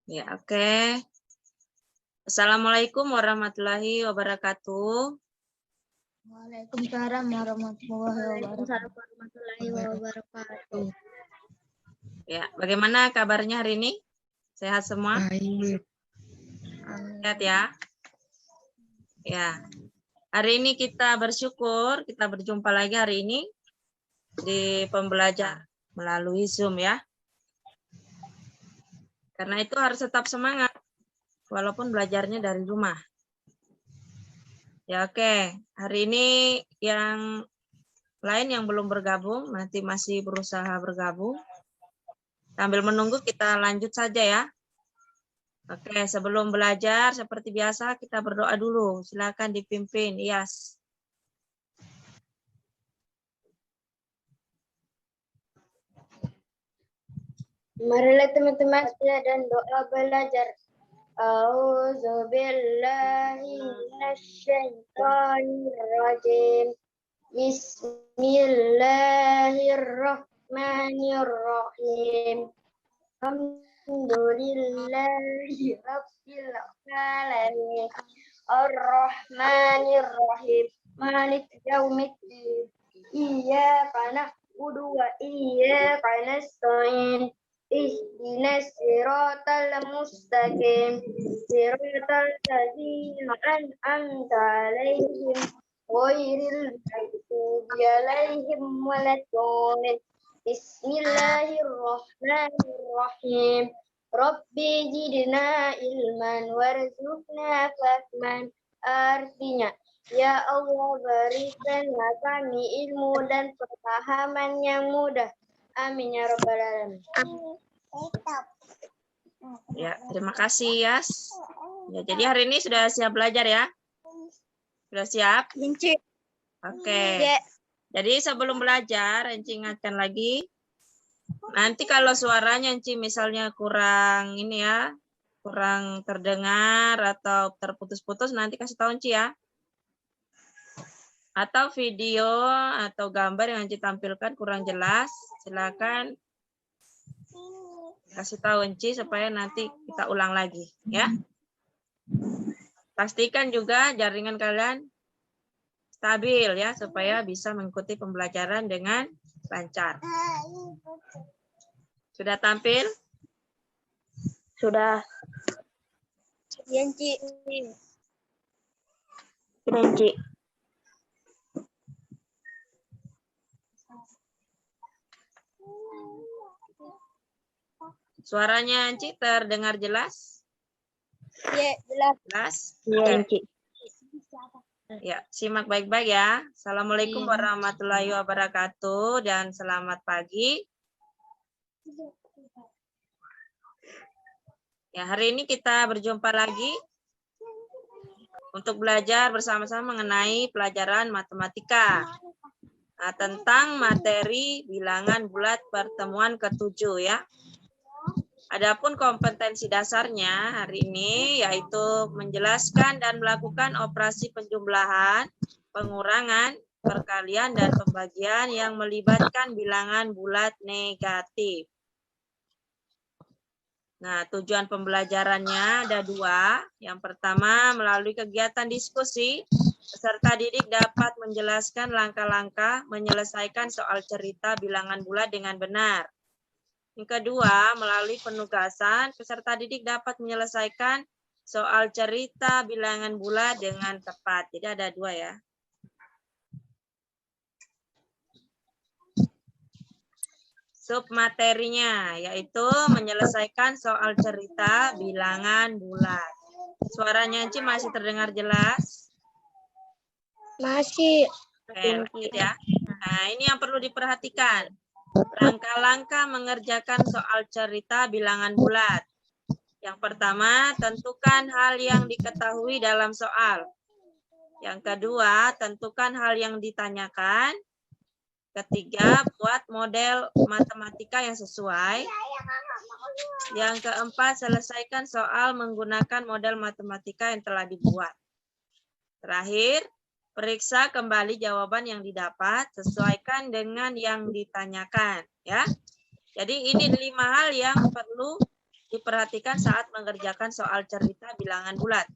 Ya, oke. Assalamualaikum warahmatullahi wabarakatuh. Waalaikumsalam warahmatullahi wabarakatuh. Ya, bagaimana kabarnya hari ini? Sehat semua? Baik. Sehat ya? Ya. Hari ini kita bersyukur kita berjumpa lagi hari ini di pembelajar melalui Zoom ya. Karena itu harus tetap semangat walaupun belajarnya dari rumah. Ya, oke. Hari ini yang lain yang belum bergabung nanti masih berusaha bergabung. Sambil menunggu kita lanjut saja ya. Oke, sebelum belajar seperti biasa kita berdoa dulu. Silakan dipimpin, Iyas. Marilah teman-teman dan doa belajar. A'udzubillahi minasyaitonir rajim. Bismillahirrahmanirrahim. Alhamdulillahi rabbil alamin. Ar-Rahmanir-Rahim. Malik yaumiddin. Iyyaka na'budu wa iyyaka nasta'in. Ihdinas siratal mustaqim. Siratal ladzina an'amta 'alaihim ghairil maghdubi 'alaihim waladdallin. Bismillahirrahmanirrahim. Rabbi zidna ilman warzuqna fahman. Artinya, ya Allah berikanlah kami ilmu dan pemahaman yang mudah. Amin ya rabbal alamin. Ya, terima kasih, Yas. Ya, jadi hari ini sudah siap belajar ya? Sudah siap? Oke. Jadi sebelum belajar, Enci ingatkan lagi. Nanti kalau suaranya Enci misalnya kurang ini ya, kurang terdengar atau terputus-putus, nanti kasih tahu Enci ya. Atau video atau gambar yang Enci tampilkan kurang jelas, silakan kasih tahu Enci supaya nanti kita ulang lagi ya. Pastikan juga jaringan kalian stabil ya supaya bisa mengikuti pembelajaran dengan lancar. Sudah tampil? Sudah. Yanci. Suaranya Enci terdengar jelas? Ya, jelas. Jelas? Ya, Oke. Ya, simak baik-baik ya. Assalamualaikum warahmatullahi wabarakatuh dan selamat pagi. Ya, hari ini kita berjumpa lagi untuk belajar bersama-sama mengenai pelajaran matematika. Nah, tentang materi bilangan bulat pertemuan ke-7 ya. Adapun kompetensi dasarnya hari ini yaitu menjelaskan dan melakukan operasi penjumlahan, pengurangan, perkalian, dan pembagian yang melibatkan bilangan bulat negatif. Nah, tujuan pembelajarannya ada dua. Yang pertama, melalui kegiatan diskusi, peserta didik dapat menjelaskan langkah-langkah menyelesaikan soal cerita bilangan bulat dengan benar. Yang kedua, melalui penugasan, peserta didik dapat menyelesaikan soal cerita bilangan bulat dengan tepat. Jadi ada dua ya. Submaterinya, yaitu menyelesaikan soal cerita bilangan bulat. Suaranya Enci masih terdengar jelas? masih. Oke, lanjut ya. Nah, ini yang perlu diperhatikan. Langkah-langkah mengerjakan soal cerita bilangan bulat. Yang pertama, tentukan hal yang diketahui dalam soal. Yang kedua, tentukan hal yang ditanyakan. Ketiga, buat model matematika yang sesuai. Yang keempat, selesaikan soal menggunakan model matematika yang telah dibuat. Terakhir, periksa kembali jawaban yang didapat, sesuaikan dengan yang ditanyakan. Ya. Jadi ini 5 hal yang perlu diperhatikan saat mengerjakan soal cerita bilangan bulat.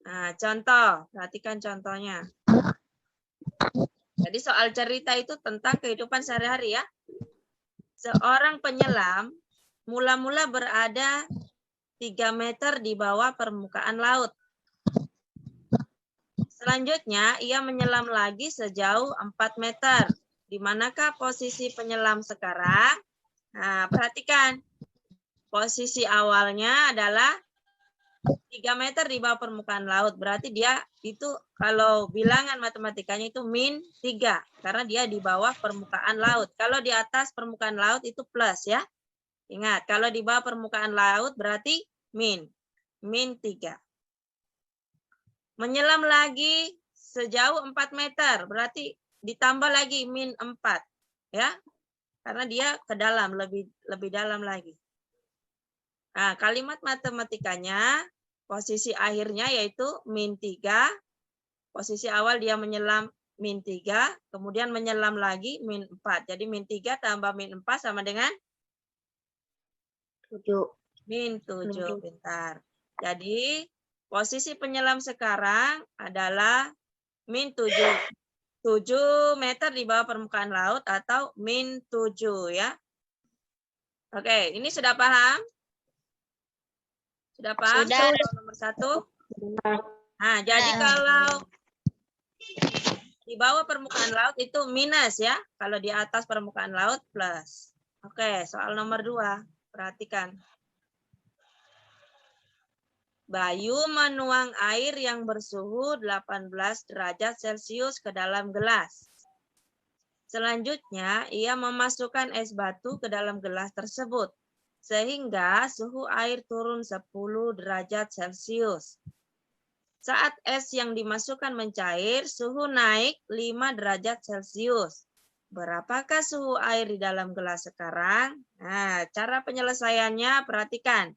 Nah, contoh, perhatikan contohnya. Jadi soal cerita itu tentang kehidupan sehari-hari ya. Seorang penyelam mula-mula berada 3 meter di bawah permukaan laut. Selanjutnya, ia menyelam lagi sejauh 4 meter. Di manakah posisi penyelam sekarang? Nah, perhatikan. Posisi awalnya adalah 3 meter di bawah permukaan laut. Berarti dia itu kalau bilangan matematikanya itu min 3. Karena dia di bawah permukaan laut. Kalau di atas permukaan laut itu plus ya. Ingat, kalau di bawah permukaan laut berarti min 3. Menyelam lagi sejauh 4 meter, berarti ditambah lagi min 4. Ya, karena dia ke dalam, lebih dalam lagi. Nah, kalimat matematikanya, posisi akhirnya yaitu min 3. Posisi awal dia menyelam min 3, kemudian menyelam lagi min 4. Jadi min 3 tambah min 4 sama dengan 7. Min 7, pintar. Jadi, posisi penyelam sekarang adalah min 7. 7 meter di bawah permukaan laut atau min 7 ya. Oke, ini sudah paham? Sudah paham? Sudah. Nomor 1. Nah, jadi kalau di bawah permukaan laut itu minus ya. Kalau di atas permukaan laut plus. Oke, soal nomor 2. Perhatikan. Bayu menuang air yang bersuhu 18 derajat Celcius ke dalam gelas. Selanjutnya, ia memasukkan es batu ke dalam gelas tersebut, sehingga suhu air turun 10 derajat Celcius. Saat es yang dimasukkan mencair, suhu naik 5 derajat Celcius. Berapakah suhu air di dalam gelas sekarang? Nah, cara penyelesaiannya perhatikan.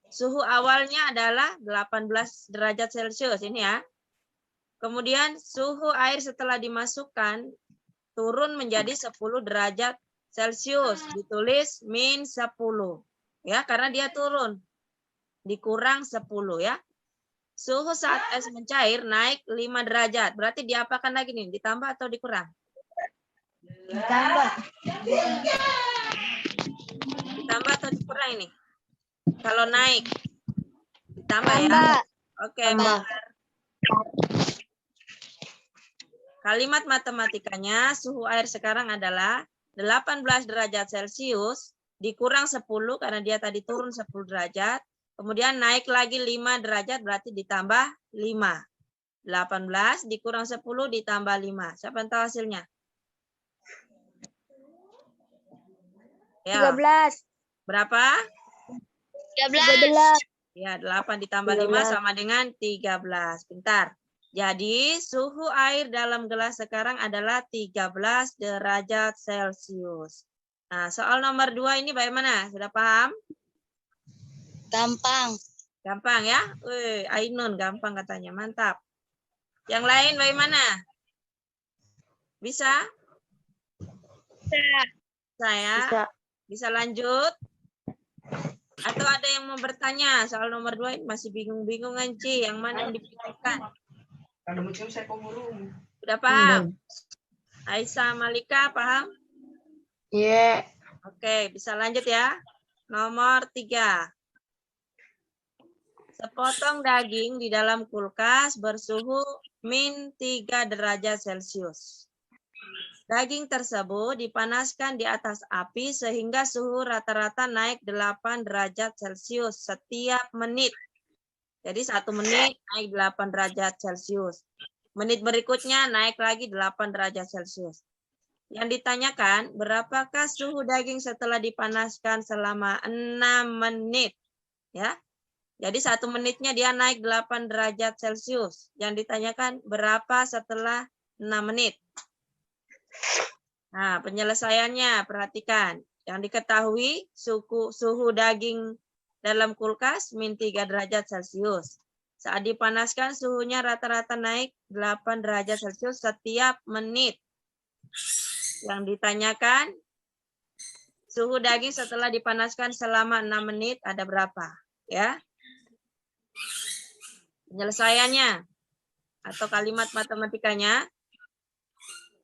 Suhu awalnya adalah 18 derajat Celcius ini ya. Kemudian suhu air setelah dimasukkan turun menjadi 10 derajat Celcius. Ditulis min 10. Ya, karena dia turun. Dikurang 10 ya. Suhu saat es mencair naik 5 derajat. Berarti diapakan lagi nih? Ditambah atau dikurang? Ditambah. Ditambah atau dikurang ini? Kalau naik, ditambah ya. Tambah. Oke, benar. Kalimat matematikanya, suhu air sekarang adalah 18 derajat Celcius, dikurang 10 karena dia tadi turun 10 derajat, kemudian naik lagi 5 derajat berarti ditambah 5. 18 dikurang 10 ditambah 5. Siapa yang tahu hasilnya? Ya. 13. Berapa? 13. Ya, 8 ditambah 5 sama dengan 13. Pintar. Jadi, suhu air dalam gelas sekarang adalah 13 derajat Celcius. Nah, soal nomor 2 ini bagaimana? Sudah paham? Gampang. Gampang ya? Wih, Ainun gampang katanya. Mantap. Yang lain bagaimana? Bisa? Bisa ya? Bisa lanjut? Atau ada yang mau bertanya soal nomor 2 ini masih bingung-bingung Ci, yang mana yang dipikirkan? Sudah paham? Aisyah Malika paham? Iya. Oke, bisa lanjut ya. Nomor 3. Sepotong daging di dalam kulkas bersuhu min 3 derajat Celcius. Daging tersebut dipanaskan di atas api sehingga suhu rata-rata naik 8 derajat Celcius setiap menit. Jadi 1 menit naik 8 derajat Celcius. Menit berikutnya naik lagi 8 derajat Celcius. Yang ditanyakan, berapakah suhu daging setelah dipanaskan selama 6 menit? Ya. Jadi 1 menitnya dia naik 8 derajat Celcius. Yang ditanyakan, berapa setelah 6 menit? Nah, penyelesaiannya perhatikan. Yang diketahui suhu daging dalam kulkas min 3 derajat Celcius. Saat dipanaskan suhunya rata-rata naik 8 derajat Celcius setiap menit. Yang ditanyakan suhu daging setelah dipanaskan selama 6 menit ada berapa? Ya. Penyelesaiannya atau kalimat matematikanya,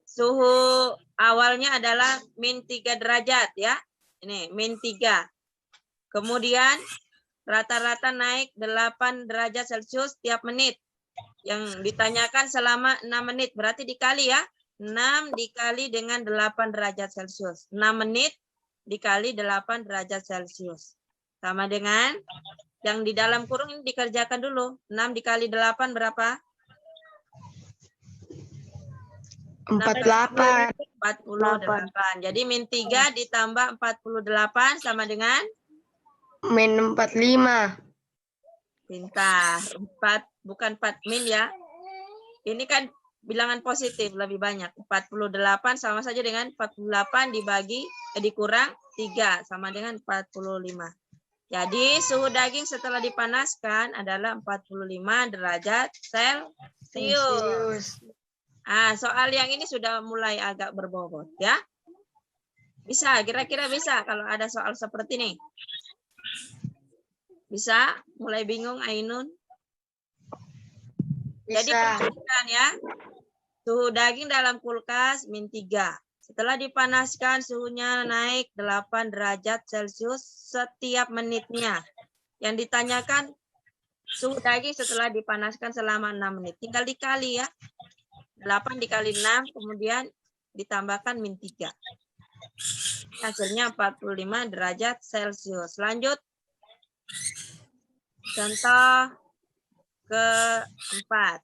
suhu awalnya adalah -3 derajat ya. Ini -3. Kemudian rata-rata naik 8 derajat Celcius tiap menit. Yang ditanyakan selama 6 menit. Berarti dikali ya. 6 dikali dengan 8 derajat Celcius. 6 menit dikali 8 derajat Celcius. Sama dengan yang di dalam kurung ini dikerjakan dulu. 6 dikali 8 berapa? 48. 48. Jadi -3 ditambah 48 sama dengan? -45. Pintar. 4, bukan 4 min ya. Ini kan bilangan positif lebih banyak. 48 sama saja dengan 48 dikurang 3 sama dengan 45. Jadi suhu daging setelah dipanaskan adalah 45 derajat Celcius. Ah, soal yang ini sudah mulai agak berbobot ya. Bisa, kira-kira bisa kalau ada soal seperti ini. Bisa? Mulai bingung Ainun? Jadi perhatikan ya. Suhu daging dalam kulkas -3. Setelah dipanaskan suhunya naik 8 derajat Celcius setiap menitnya. Yang ditanyakan suhu daging setelah dipanaskan selama 6 menit. Tinggal dikali ya. 8 dikali 6 kemudian ditambahkan -3. Hasilnya 45 derajat Celcius. Lanjut. Contoh keempat.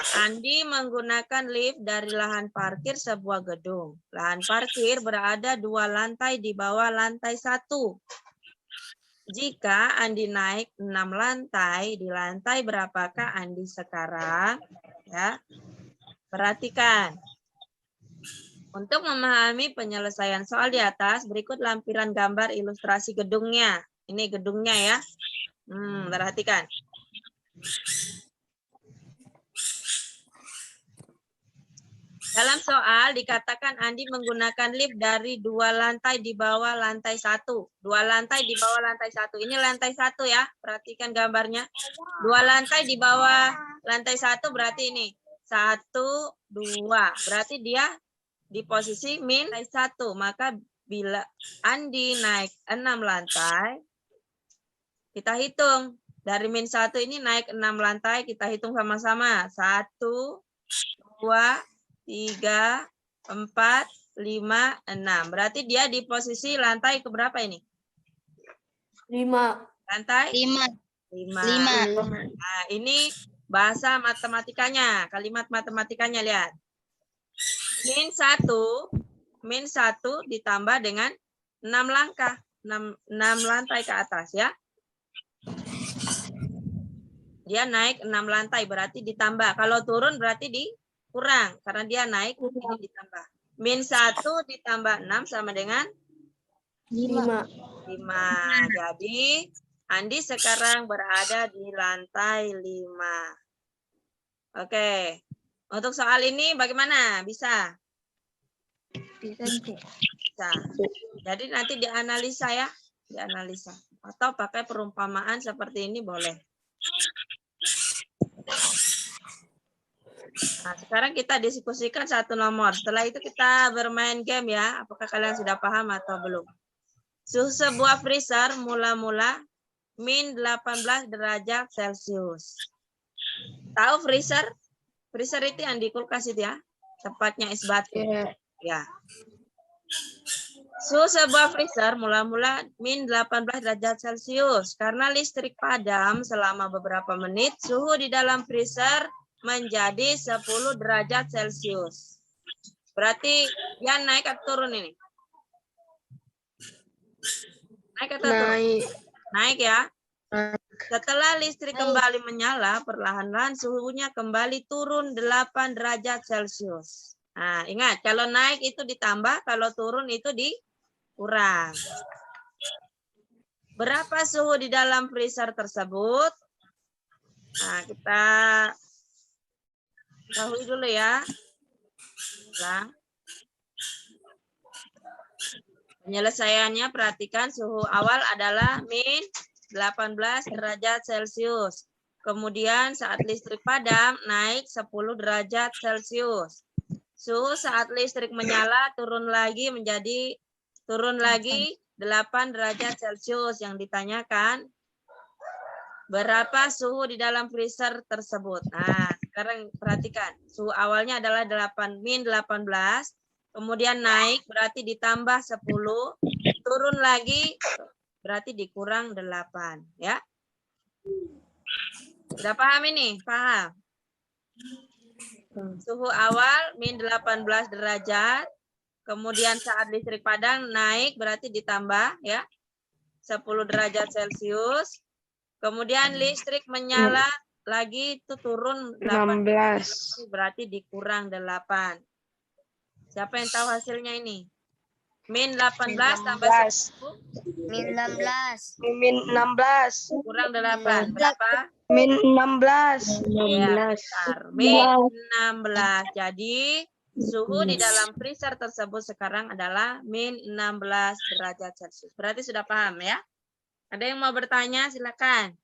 Andi menggunakan lift dari lahan parkir sebuah gedung. Lahan parkir berada 2 lantai di bawah lantai 1. Jika Andi naik 6 lantai, di lantai berapakah Andi sekarang? Ya. Perhatikan. Untuk memahami penyelesaian soal di atas, berikut lampiran gambar ilustrasi gedungnya. Ini gedungnya ya. Perhatikan. Dalam soal dikatakan Andi menggunakan lift dari 2 lantai di bawah lantai 1. 2 lantai di bawah lantai 1. Ini lantai 1 ya. Perhatikan gambarnya. 2 lantai di bawah lantai 1 berarti ini. 1, 2. Berarti dia di posisi -1. Maka bila Andi naik 6 lantai, kita hitung. Dari -1 ini naik 6 lantai, kita hitung sama-sama. 1, 2, 3, 4, 5, 6. Berarti dia di posisi lantai keberapa ini? 5. Lantai? 5. 5. Nah, ini bahasa matematikanya. Kalimat matematikanya, lihat. -1 ditambah dengan 6 langkah. 6 lantai ke atas ya. Dia naik 6 lantai, berarti ditambah. Kalau turun berarti dikurang. Karena dia naik, ini ditambah. -1 ditambah 6 sama dengan? 5. Jadi, Andi sekarang berada di lantai 5. Oke. Untuk soal ini bagaimana? Bisa? Bisa. Jadi nanti dianalisa ya. Dianalisa. Atau pakai perumpamaan seperti ini boleh. Nah, sekarang kita diskusikan satu nomor. Setelah itu kita bermain game ya. Apakah kalian sudah paham atau belum? Suhu sebuah freezer mula-mula -18 derajat Celcius. Tahu freezer? Freezer itu yang di kulkas itu ya. Tempatnya es batu. Ya. Suhu sebuah freezer mula-mula -18 derajat Celcius. Karena listrik padam selama beberapa menit, suhu di dalam freezer menjadi 10 derajat Celcius. Berarti dia naik atau turun ini? Naik atau turun? Naik ya. Setelah listrik kembali menyala, perlahan-lahan suhunya kembali turun 8 derajat Celcius. Nah, ingat, kalau naik itu ditambah, kalau turun itu dikurang. Berapa suhu di dalam freezer tersebut? Nah, kita ketahui dulu ya. Ulang. Penyelesaiannya perhatikan suhu awal adalah min 18 derajat Celcius. Kemudian saat listrik padam naik 10 derajat Celcius. Suhu saat listrik menyala turun lagi 8 derajat Celcius. Yang ditanyakan berapa suhu di dalam freezer tersebut. Nah, sekarang perhatikan. Suhu awalnya adalah min 18. Kemudian naik berarti ditambah 10, turun lagi berarti dikurang 8, ya. Sudah paham ini? Paham? Suhu awal min 18 derajat, kemudian saat listrik padam naik berarti ditambah, ya, 10 derajat Celcius, kemudian listrik menyala lagi itu turun 18, berarti dikurang 8. Siapa yang tahu hasilnya ini? Min 18 tambah 10. Min 16. Min 16. Kurang 8. Berapa? Min 16. Ya, besar. Min 16. Jadi, suhu di dalam freezer tersebut sekarang adalah min 16 derajat Celcius. Berarti sudah paham ya? Ada yang mau bertanya? Silakan.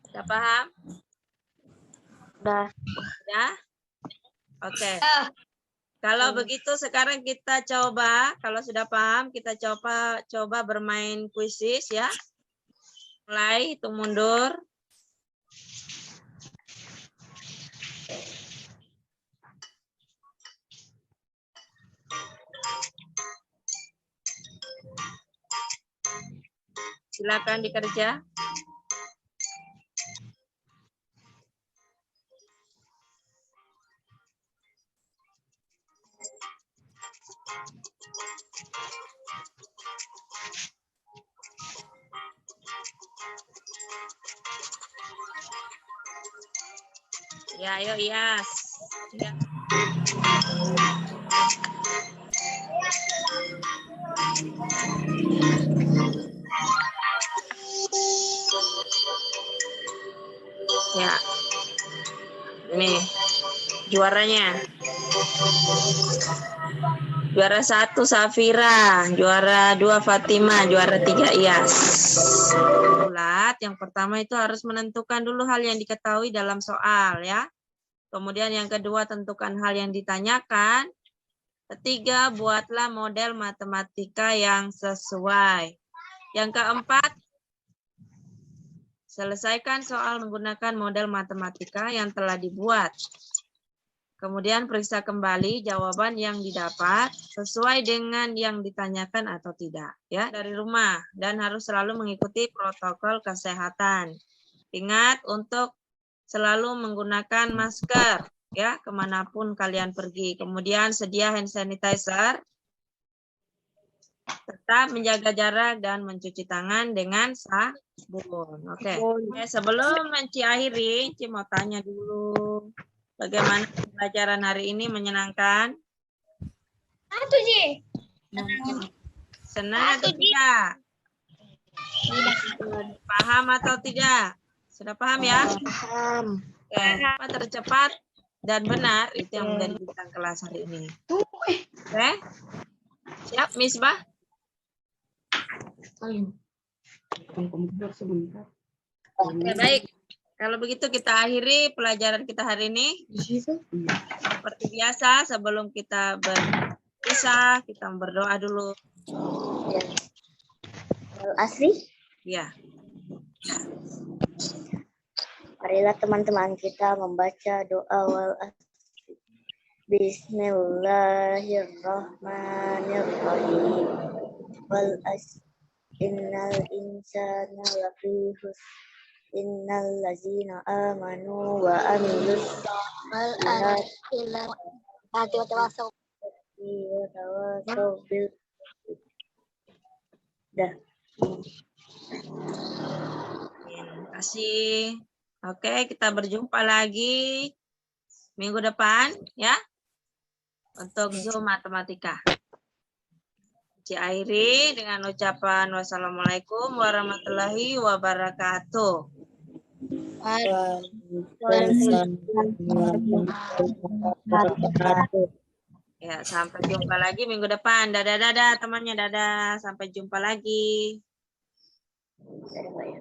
Sudah paham? Sudah. Ya? Oke. Kalau begitu sekarang kita coba, kalau sudah paham kita coba bermain kuisis ya. Mulai hitung mundur. Silakan dikerja. Ya, ayo Iyas. Ya. Ya. Ini juaranya. Juara 1 Safira, juara 2 Fatima, juara 3 Iyas. Bulat, yang pertama itu harus menentukan dulu hal yang diketahui dalam soal ya. Kemudian yang kedua tentukan hal yang ditanyakan. Ketiga, buatlah model matematika yang sesuai. Yang keempat, selesaikan soal menggunakan model matematika yang telah dibuat. Kemudian periksa kembali jawaban yang didapat sesuai dengan yang ditanyakan atau tidak ya dari rumah dan harus selalu mengikuti protokol kesehatan. Ingat untuk selalu menggunakan masker ya kemanapun kalian pergi. Kemudian sedia hand sanitizer. Tetap menjaga jarak dan mencuci tangan dengan sabun. Oke. Sebelum Ci akhiri, Ci mau tanya dulu. Bagaimana pelajaran hari ini menyenangkan? Satu, Ji. Senang atau tidak? Paham atau tidak? Sudah paham ya? Paham. Oke. Apa tercepat dan benar itu yang menjadi bintang kelas hari ini. Oke? Siap, Misbah? Oke, baik. Kalau begitu kita akhiri pelajaran kita hari ini. Seperti biasa, sebelum kita berpisah, kita berdoa dulu. Asri, Ya. marilah teman-teman kita membaca doa wal asri. Bismillahirrahmanirrahim. Wal asri innal insana lafi khusr. Innal ladzina amanu wa amilus solihati wa tawasaw bil. Dah. Terima kasih. Oke, kita berjumpa lagi minggu depan ya untuk Zoom matematika. Ci akhiri dengan ucapan wassalamualaikum warahmatullahi wabarakatuh. Waalaikumsalam warahmatullahi wabarakatuh. Ya, sampai jumpa lagi minggu depan. Dadah-dadah temannya, dadah. Sampai jumpa lagi. Ada Mbak ya.